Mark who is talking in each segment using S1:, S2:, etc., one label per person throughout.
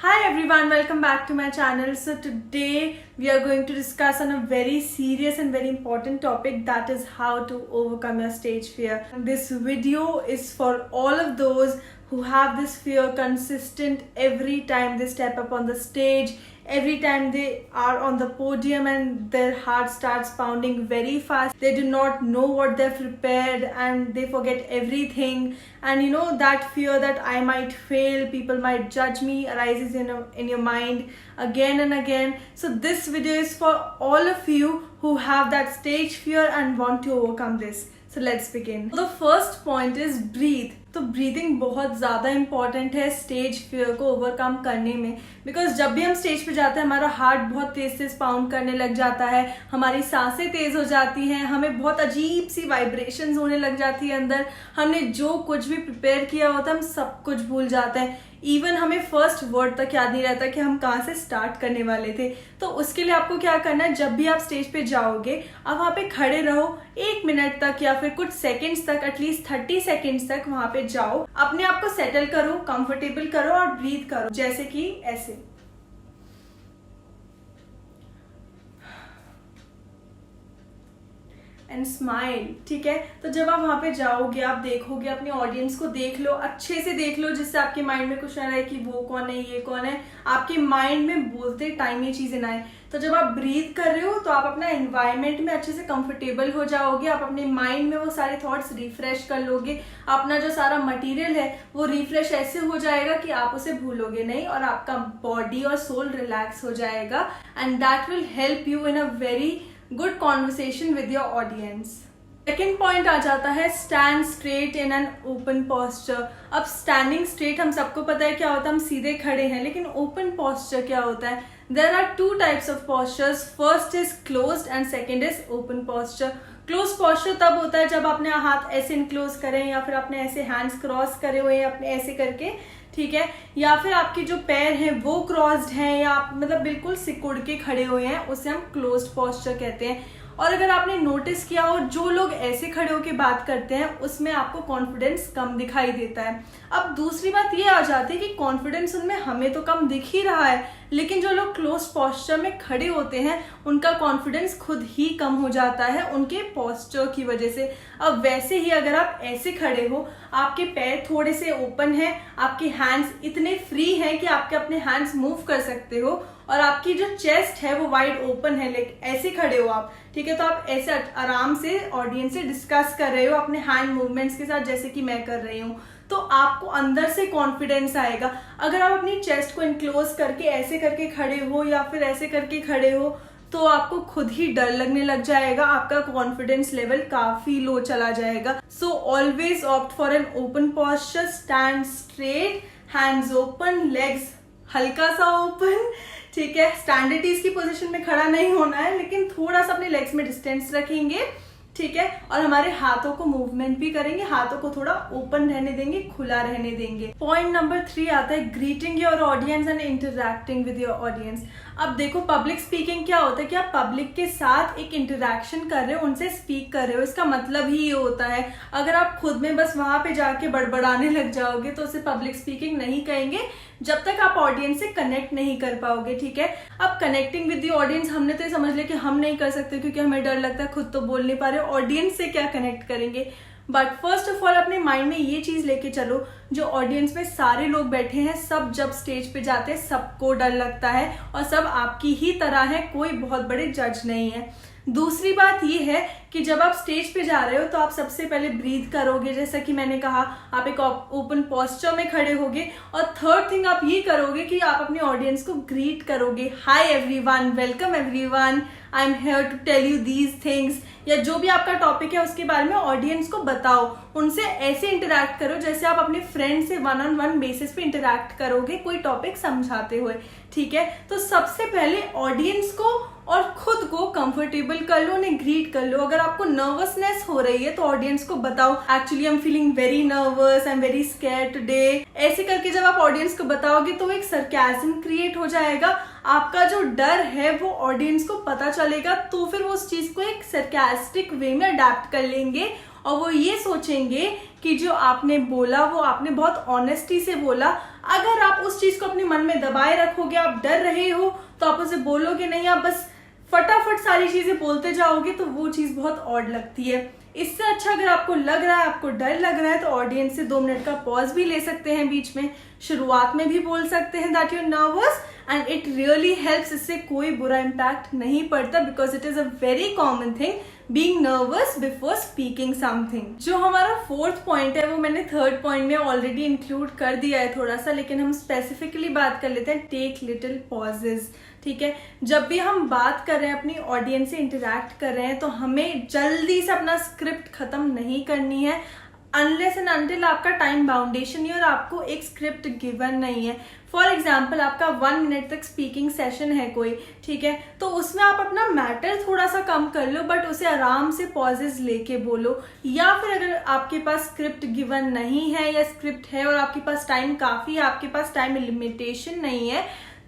S1: Hi everyone, welcome back to my channel. So today we are going to discuss on a very serious and very important topic, that is how to overcome your stage fear. This video is for all of those who have this fear consistent every time they step up on the stage, every time they are on the podium and their heart starts pounding very fast. They do not know what they've prepared and they forget everything. And you know, that fear that I might fail, people might judge me, arises in your mind again and again. So this video is for all of you who have that stage fear and want to overcome this. So let's begin. The first point is breathe. तो breathing बहुत ज़्यादा important है stage fear को overcome करने में, because जब भी हम स्टेज पे जाते हैं हमारा हार्ट बहुत तेज तेज पाउंड करने लग जाता है, हमारी सांसें तेज हो जाती हैं, हमें बहुत अजीब सी वाइब्रेशंस होने लग जाती है अंदर, हमने जो कुछ भी प्रिपेयर किया होता है हम सब कुछ भूल जाते हैं, इवन हमें फर्स्ट वर्ड तक याद नहीं रहता कि हम कहाँ से स्टार्ट करने वाले थे। तो उसके लिए आपको क्या करना है, जब भी आप स्टेज पे जाओगे आप वहाँ पे खड़े रहो 1 मिनट तक या फिर कुछ सेकंड्स तक, एटलीस्ट 30 सेकंड्स तक वहाँ पे जाओ, अपने आप को सेटल करो, कंफर्टेबल करो और ब्रीथ करो, जैसे कि ऐसे। एंड स्माइल, ठीक है। तो जब आप वहां पे जाओगे आप देखोगे, अपने ऑडियंस को देख लो, अच्छे से देख लो, जिससे आपके माइंड में कुछ ना रहे कि वो कौन है ये कौन है, आपके माइंड में बोलते टाइम ये चीजें ना आए। तो जब आप ब्रीथ कर रहे हो तो आप अपना एनवायरनमेंट में अच्छे से कंफर्टेबल हो जाओगे, आप अपने माइंड में वो सारे थॉट्स रिफ्रेश कर लोगे, अपना जो सारा मटेरियल है वो रिफ्रेश ऐसे हो जाएगा कि आप उसे भूलोगे नहीं और आपका बॉडी और सोल रिलैक्स हो जाएगा, and that will help you in a very good conversation with your audience. Second point आ जाता है stand straight in an open posture. अब स्टैंडिंग स्ट्रेट हम सबको पता है क्या होता है, हम सीधे खड़े हैं, लेकिन ओपन पोस्चर क्या होता है? There are 2 types of postures, first is closed and second is open posture. Close posture तब होता है जब अपने हाथ ऐसे इनक्लोज करें या फिर अपने ऐसे हैंड्स क्रॉस करे हुए हैं अपने ऐसे करके, ठीक है, या फिर आपके जो पैर हैं वो क्रॉस्ड हैं या आप मतलब बिल्कुल सिकुड़ के खड़े हुए हैं, उसे हम क्लोज्ड पोस्चर कहते हैं। और अगर आपने नोटिस किया हो, जो लोग ऐसे खड़े होकर बात करते हैं उसमें आपको कॉन्फिडेंस कम दिखाई देता है। अब दूसरी बात ये आ जाती है कि कॉन्फिडेंस उनमें हमें तो कम दिख ही रहा है, लेकिन जो लोग क्लोज पोस्चर में खड़े होते हैं उनका कॉन्फिडेंस खुद ही कम हो जाता है उनके पोस्चर की वजह से। अब वैसे ही अगर आप ऐसे खड़े हो, आपके पैर थोड़े से ओपन हैं, आपके हैंड्स इतने फ्री हैं कि आपके अपने हैंड्स मूव कर सकते हो और आपकी जो चेस्ट है वो वाइड ओपन है, लेकिन ऐसे खड़े हो आप, ठीक है, तो आप ऐसे आराम से ऑडियंस से डिस्कस कर रहे हो अपने हैंड मूवमेंट्स के साथ, जैसे कि मैं कर रही हूँ, तो आपको अंदर से कॉन्फिडेंस आएगा। अगर आप अपनी चेस्ट को इनक्लोज करके ऐसे करके खड़े हो या फिर ऐसे करके खड़े हो तो आपको खुद ही डर लगने लग जाएगा, आपका कॉन्फिडेंस लेवल काफी लो चला जाएगा। So always opt for an open posture, stand straight, hands open, legs हल्का सा ओपन, ठीक है। स्टैंडर्डीज की पोजीशन में खड़ा नहीं होना है, लेकिन थोड़ा सा अपने लेग्स में डिस्टेंस रखेंगे, ठीक है, और हमारे हाथों को मूवमेंट भी करेंगे, हाथों को थोड़ा ओपन रहने देंगे, खुला रहने देंगे। पॉइंट नंबर 3 आता है greeting your audience and interacting with your audience. अब देखो, पब्लिक स्पीकिंग क्या होता है कि आप पब्लिक के साथ एक इंटरैक्शन कर रहे हो, उनसे स्पीक कर रहे हो, इसका मतलब ही ये होता है। अगर आप खुद में बस वहां पे जाके बड़बड़ाने लग जाओगे तो उसे पब्लिक स्पीकिंग नहीं कहेंगे, जब तक आप ऑडियंस से कनेक्ट नहीं कर पाओगे, ठीक है। अब कनेक्टिंग विद द ऑडियंस हमने तो समझ लिया कि हम नहीं कर सकते क्योंकि हमें डर लगता है, खुद तो बोल नहीं पा रहे, ऑडियंस से क्या कनेक्ट करेंगे। बट फर्स्ट ऑफ ऑल अपने माइंड में ये चीज लेके चलो, जो ऑडियंस में सारे लोग बैठे हैं, सब जब स्टेज पे जाते हैं सबको डर लगता है और सब आपकी ही तरह है, कोई बहुत बड़े जज नहीं है। दूसरी बात ये है कि जब आप स्टेज पे जा रहे हो तो आप सबसे पहले ब्रीथ करोगे, जैसा कि मैंने कहा, आप एक ओपन पोस्चर में खड़े होगे, और थर्ड थिंग आप ये करोगे कि आप अपने ऑडियंस को ग्रीट करोगे, hi everyone, welcome everyone, I am here to tell you these things, या जो भी आपका टॉपिक है उसके बारे में ऑडियंस को बताओ, उनसे ऐसे इंटरैक्ट करो जैसे आप अपने फ्रेंड से 1-on-1 बेसिस पे इंटरैक्ट करोगे कोई टॉपिक समझाते हुए, ठीक है। तो सबसे पहले ऑडियंस को और खुद को कंफर्टेबल कर लो, उन्हें ग्रीट कर लो। अगर आपको नर्वसनेस हो रही है तो ऑडियंस को बताओ, actually I am feeling very nervous, I am very scared today. ऐसे करके जब आप ऑडियंस को बताओगे तो एक सरकाज़म क्रिएट हो जाएगा, आपका जो डर है वो ऑडियंस को पता चलेगा, तो फिर वो उस चीज को एक सरकास्टिक वे में अडेप्ट कर लेंगे और वो ये सोचेंगे कि जो आपने बोला वो आपने बहुत ऑनेस्टी से बोला, अगर आप उस चीज को अपने मन में दबाए रखोगे, आप डर रहे हो, तो आप उसे बोलोगे नहीं, आप बस फटाफट सारी चीजें बोलते जाओगे, तो वो चीज बहुत ऑड लगती है। इससे अच्छा अगर आपको लग रहा है, आपको डर लग रहा है, तो ऑडियंस से 2 मिनट का पॉज भी ले सकते हैं बीच में, शुरुआत में भी बोल सकते हैं that you are nervous, and it really helps. इससे कोई बुरा इम्पैक्ट नहीं पड़ता, because it is a very common thing being nervous before speaking something. जो हमारा 4th पॉइंट है वो मैंने 3rd पॉइंट में ऑलरेडी इंक्लूड कर दिया है थोड़ा सा, लेकिन हम स्पेसिफिकली बात कर लेते हैं, टेक लिटिल पॉजेज। ठीक है, जब भी हम बात कर रहे हैं, अपनी ऑडियंस से इंटरेक्ट कर रहे हैं, तो हमें जल्दी से अपना स्क्रिप्ट खत्म नहीं करनी है, अनलेस एंड अनटिल आपका टाइम बाउंडेशन नहीं और आपको एक स्क्रिप्ट गिवन नहीं है। फॉर एग्जाम्पल, आपका 1 मिनट तक स्पीकिंग सेशन है कोई, ठीक है, तो उसमें आप अपना मैटर थोड़ा सा कम कर लो, बट उसे आराम से पॉजेज लेके बोलो। या फिर अगर आपके पास स्क्रिप्ट गिवन नहीं है, या स्क्रिप्ट है और आपके पास टाइम काफी है, आपके पास टाइम लिमिटेशन नहीं है,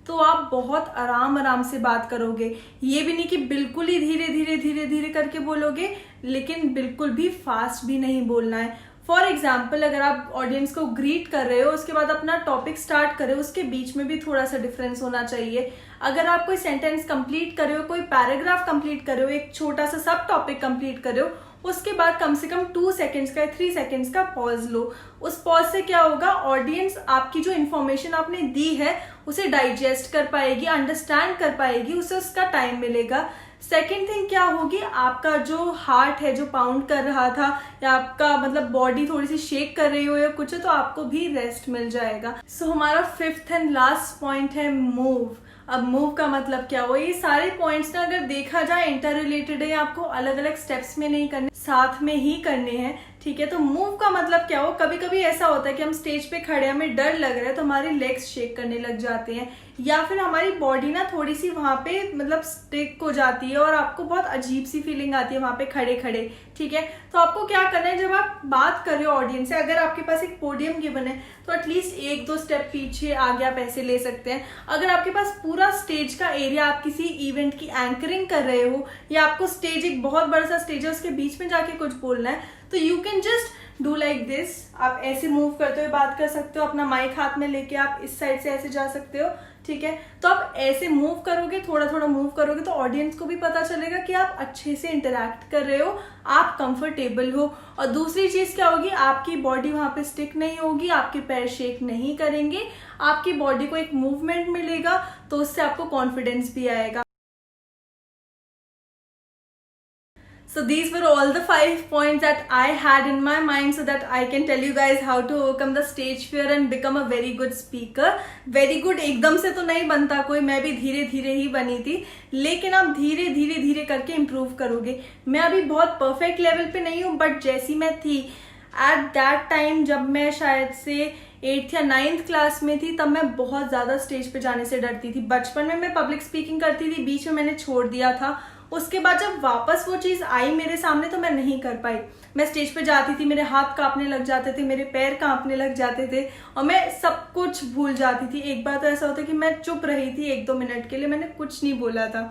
S1: तो आप बहुत आराम से बात करोगे। ये भी नहीं कि बिल्कुल ही धीरे धीरे करके बोलोगे, लेकिन बिल्कुल भी फास्ट भी नहीं बोलना है। फॉर एग्जाम्पल, अगर आप ऑडियंस को ग्रीट कर रहे हो, उसके बाद अपना टॉपिक स्टार्ट कर रहे हो, उसके बीच में भी थोड़ा सा डिफरेंस होना चाहिए। अगर आप कोई सेंटेंस कंप्लीट कर रहे हो, कोई पैराग्राफ कंप्लीट कर रहे हो, एक छोटा सा सब टॉपिक कंप्लीट कर रहे हो, उसके बाद कम से कम 2 सेकेंड्स का 3 सेकेंड्स का पॉज लो। उस पॉज से क्या होगा, ऑडियंस आपकी जो इन्फॉर्मेशन आपने दी है उसे डाइजेस्ट कर पाएगी, अंडरस्टैंड कर पाएगी, उसे उसका टाइम मिलेगा। सेकेंड थिंग क्या होगी, आपका जो हार्ट है जो पाउंड कर रहा था, या आपका मतलब बॉडी थोड़ी सी शेक कर रही हो या कुछ है, तो आपको भी रेस्ट मिल जाएगा। सो हमारा 5th एंड लास्ट पॉइंट है मूव। अब मूव का मतलब क्या हुआ, ये सारे पॉइंट्स ना अगर देखा जाए इंटर रिलेटेड है, आपको अलग अलग स्टेप्स में नहीं करने, साथ में ही करने हैं। ठीक है, तो मूव का मतलब क्या हो, कभी कभी ऐसा होता है कि हम स्टेज पे खड़े, हमें डर लग रहा है, तो हमारे लेग्स शेक करने लग जाते हैं, या फिर हमारी बॉडी ना थोड़ी सी वहां पे मतलब स्टिक हो जाती है और आपको बहुत अजीब सी फीलिंग आती है वहां पे खड़े खड़े। ठीक है, तो आपको क्या करना है, जब आप बात कर रहे हो ऑडियंस से, अगर आपके पास एक पोडियम गिवन है, तो एटलीस्ट 1-2 स्टेप पीछे आगे आप ऐसे ले सकते हैं। अगर आपके पास पूरा स्टेज का एरिया, आप किसी इवेंट की एंकरिंग कर रहे हो, या आपको स्टेज एक बहुत बड़ा सा स्टेज है, उसके बीच में जाके कुछ बोलना है, तो you can just do like this. आप ऐसे मूव करते हुए बात कर सकते हो, अपना माइक हाथ में लेके आप इस साइड से ऐसे जा सकते हो। ठीक है, तो आप ऐसे मूव करोगे, थोड़ा थोड़ा मूव करोगे, तो ऑडियंस को भी पता चलेगा कि आप अच्छे से इंटरैक्ट कर रहे हो, आप कंफर्टेबल हो। और दूसरी चीज क्या होगी, आपकी बॉडी वहां पे स्टिक नहीं होगी, आपके पैर शेक नहीं करेंगे, आपकी बॉडी को एक मूवमेंट मिलेगा, तो उससे आपको कॉन्फिडेंस भी आएगा। So these were all the 5 points that I had in my mind, so that I can tell you guys how to overcome the stage fear and become a very good speaker. Very good एकदम से तो नहीं बनता कोई, मैं भी धीरे धीरे ही बनी थी, लेकिन आप धीरे धीरे करके इम्प्रूव करोगे। मैं अभी बहुत परफेक्ट लेवल पे नहीं हूँ, बट जैसी मैं थी एट दैट टाइम, जब मैं शायद से 8th या 9th क्लास में थी, तब मैं बहुत ज़्यादा स्टेज पे जाने से डरती थी। बचपन में मैं पब्लिक स्पीकिंग करती थी, बीच में मैंने छोड़ दिया था। उसके बाद जब वापस वो चीज़ आई मेरे सामने, तो मैं नहीं कर पाई। मैं स्टेज पे जाती थी, मेरे हाथ कांपने लग जाते थे, मेरे पैर कांपने लग जाते थे, और मैं सब कुछ भूल जाती थी। एक बार तो ऐसा होता कि मैं चुप रही थी 1-2 मिनट के लिए, मैंने कुछ नहीं बोला था।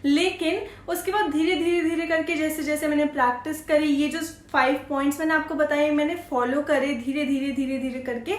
S1: लेकिन उसके बाद धीरे धीरे करके जैसे जैसे मैंने प्रैक्टिस करी, ये जो 5 पॉइंट्स मैंने आपको बताए, मैंने फॉलो करे धीरे धीरे करके,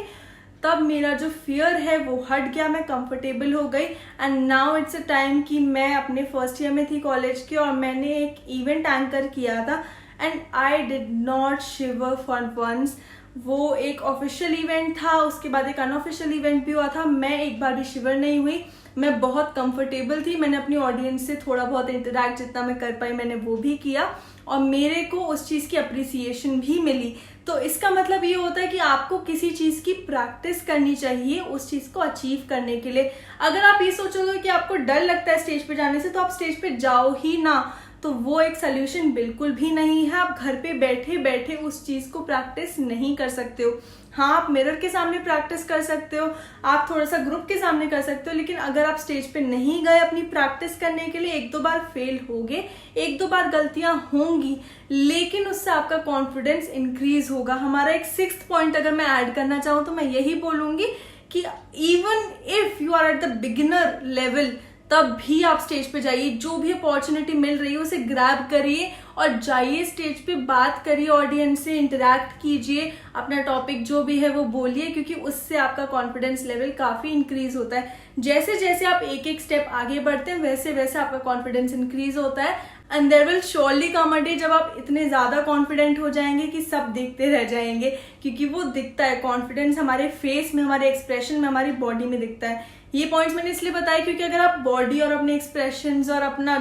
S1: तब मेरा जो फियर है वो हट गया, मैं कंफर्टेबल हो गई। And now it's a time कि मैं अपने फर्स्ट ईयर में थी कॉलेज के, और मैंने एक इवेंट एंकर किया था, and I did not shiver for once. वो एक ऑफिशियल इवेंट था, उसके बाद एक अनऑफिशियल इवेंट भी हुआ था, मैं एक बार भी शिवर नहीं हुई। मैं बहुत कंफर्टेबल थी, मैंने अपनी ऑडियंस से थोड़ा बहुत इंटरैक्ट जितना मैं कर पाई मैंने वो भी किया, और मेरे को उस चीज़ की अप्रिसिएशन भी मिली। तो इसका मतलब ये होता है कि आपको किसी चीज़ की प्रैक्टिस करनी चाहिए उस चीज़ को अचीव करने के लिए। अगर आप ये सोचोगे कि आपको डर लगता है स्टेज पे जाने से, तो आप स्टेज पे जाओ ही ना, तो वो एक सोल्यूशन बिल्कुल भी नहीं है। आप घर पे बैठे बैठे उस चीज़ को प्रैक्टिस नहीं कर सकते हो। हाँ, आप मिरर के सामने प्रैक्टिस कर सकते हो, आप थोड़ा सा ग्रुप के सामने कर सकते हो, लेकिन अगर आप स्टेज पे नहीं गए अपनी प्रैक्टिस करने के लिए, 1-2 बार फेल होगे, 1-2 बार गलतियां होंगी, लेकिन उससे आपका कॉन्फिडेंस इंक्रीज होगा। हमारा एक 6th पॉइंट अगर मैं ऐड करना चाहूँ, तो मैं यही बोलूंगी कि even if you are at the beginner level, तब भी आप स्टेज पे जाइए, जो भी अपॉर्चुनिटी मिल रही है उसे ग्रैब करिए, और जाइए स्टेज पे, बात करिए ऑडियंस से, इंटरेक्ट कीजिए, अपना टॉपिक जो भी है वो बोलिए, क्योंकि उससे आपका कॉन्फिडेंस लेवल काफी इंक्रीज होता है। जैसे जैसे आप एक एक स्टेप आगे बढ़ते हैं वैसे वैसे आपका कॉन्फिडेंस इंक्रीज होता है। And there will surely come a day जब आप इतने ज्यादा कॉन्फिडेंट हो जाएंगे कि सब देखते रह जाएंगे, क्योंकि वो दिखता है, कॉन्फिडेंस हमारे फेस में, हमारे एक्सप्रेशन में, हमारी बॉडी में दिखता है। ये पॉइंट्स मैंने इसलिए बताया क्योंकि अगर आप बॉडी और अपने एक्सप्रेशंस और अपना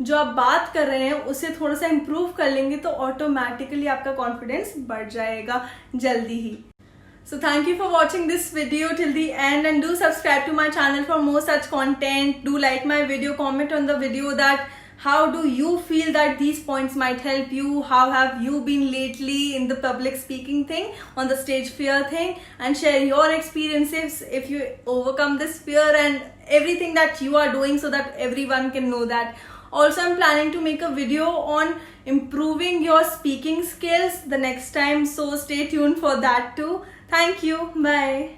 S1: जो आप बात कर रहे हैं उसे थोड़ा सा इम्प्रूव कर लेंगे तो ऑटोमेटिकली आपका कॉन्फिडेंस बढ़ जाएगा जल्दी ही। So thank you for watching this video till the end, and do subscribe to my channel for more such content. Do like my video, comment on the video that how do you feel that these points might help you, how have you been lately in the public speaking thing, on the stage fear thing, and share your experiences if you overcome this fear and everything that you are doing so that everyone can know that. Also, I'm planning to make a video on improving your speaking skills the next time, so stay tuned for that too. Thank you. Bye.